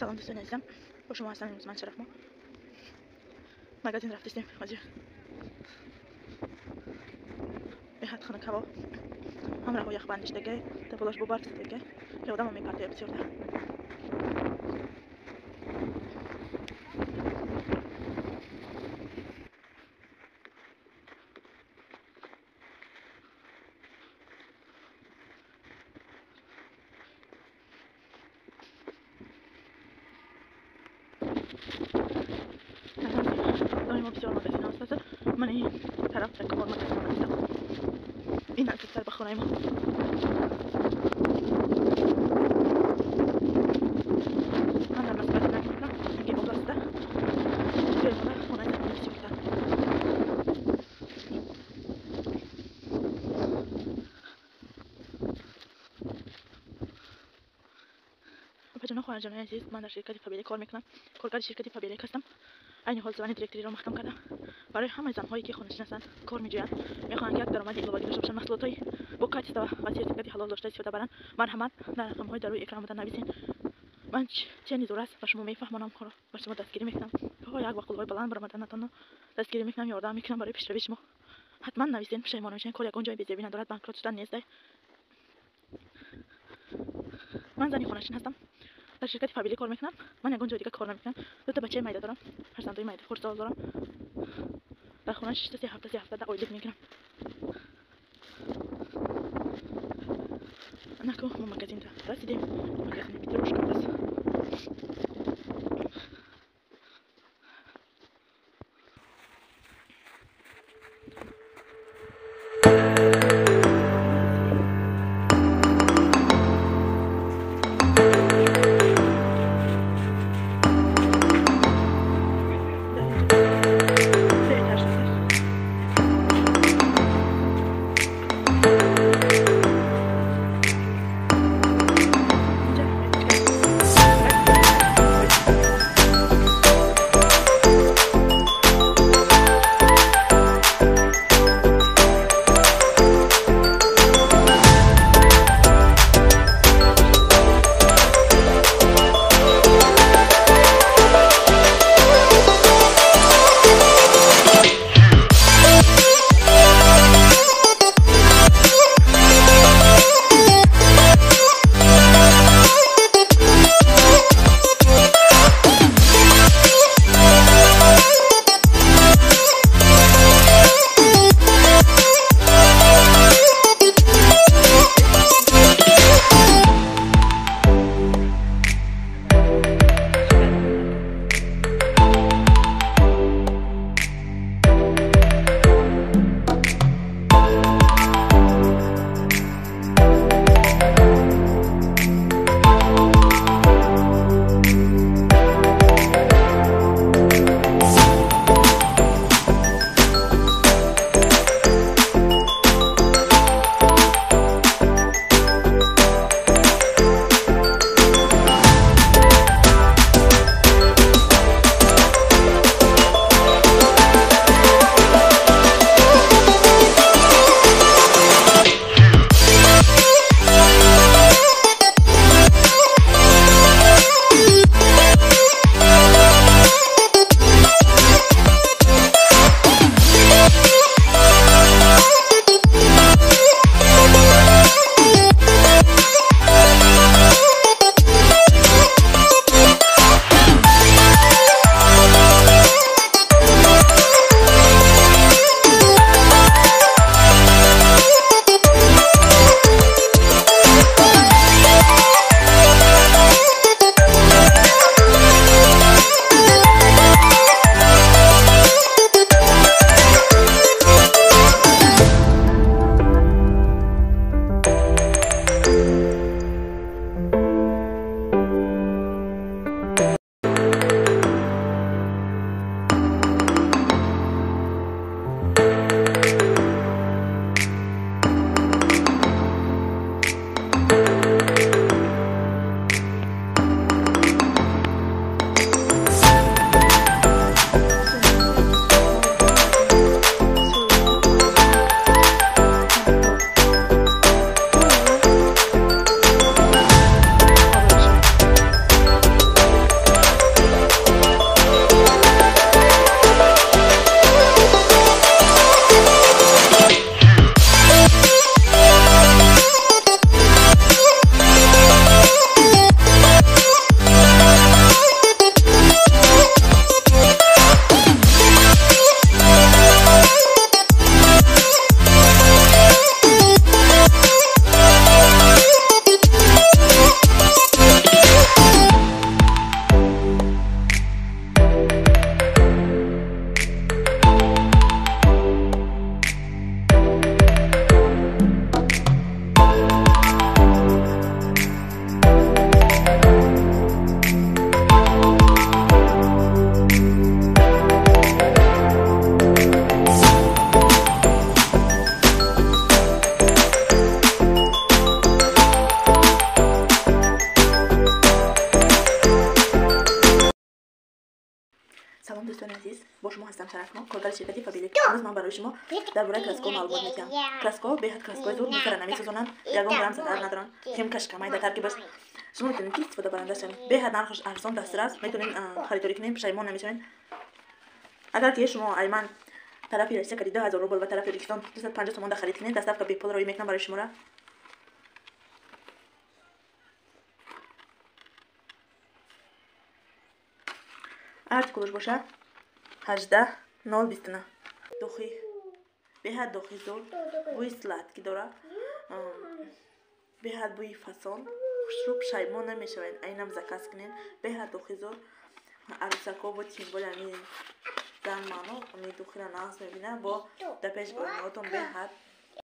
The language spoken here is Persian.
سلام دوستان عزیزم، با شما هستم. امروز من شرف ما مگازین رفتیم حاجی به حد خانه کباب همراه با یخ بندشتگی تپولش بو برف ستگی که آدم هم میپرده بسیار ده داریم بسیار مگازین هست. من این طرف تکبار مگازین هستم. این نزدیکتر به خانه ما. من در مسئله نکنم اینکه بالا است. توی خانه خانه زمین بسیار کرد. پجنا خواهر جان عزیز، من در شرکت فابریک کار میکنم. کارگر شرکت فابریک هستم. این حال زبان دیرکتری را مختم کردم. برای همه زنهایی که خانه‌نشین هستند کار می‌جویند، می‌خواهند یک درآمد اضافی داشته باشند، محصولات‌های با کیفیت و سرتیفیکات حلال داشته استفاده برند. مرحمت در رقم‌های در روی اکران نویسین. من چنین زور است و شما می‌فهمانم کارو بر شما دستگیری می‌کنم. یک وقت بلند برآمدنتان دستگیری می‌کنم، یاردم می‌کنم برای پیشروی شما. حتما نویسین، پشیمان میشین. کار یگان جای بی‌زبی ندارد، بانکرات شدن نیست. من زنی خانه‌نشین هستم. در شرکت فابریک کار می‌کنم. من یگان جای دیگه کار نمی‌کنم. دو تا بچه میده دارم. فرزندای میده خردسال دارم. در خونه 6 تا 3 هفته اویلیت می‌گیرم. نکو ما مگازین تا رسیدیم. مگازین پیتروشکا بس. دوستان عزیز، با شما هستم شرفما، کارگر شرکت فابریک. امروز من برای شما درباره کراسکو معلومات میدم. کراسکو بهت کراسکوی زود می‌سرن نمی‌سوزونن، یگان گرم ضرر ندارن. کمکش کمای در ترکیبش شما میتونید که استفاده برنده شوید. بهت نرخش ارزان دسترس، میتونین خریداری کنین، پشیمون نمیشین. اگر که شما ایمان طرفی رشته کردید 2000 روبل و طرف ریکستان 250 تومان خرید کنین، دست افکا بیپول روی میکنم برای شما را. ارتکلش باشه 18 029 دوخی بهت دوخی زور بوی سلات که داره بهت بوی فصل خوشرو پشیمون نمیشوین. اینم زکاس کنین. بهت دوخی زور عروسکا با تیمبول زن مانو می دوخی را ناس میبینه با دپش برناتون بهت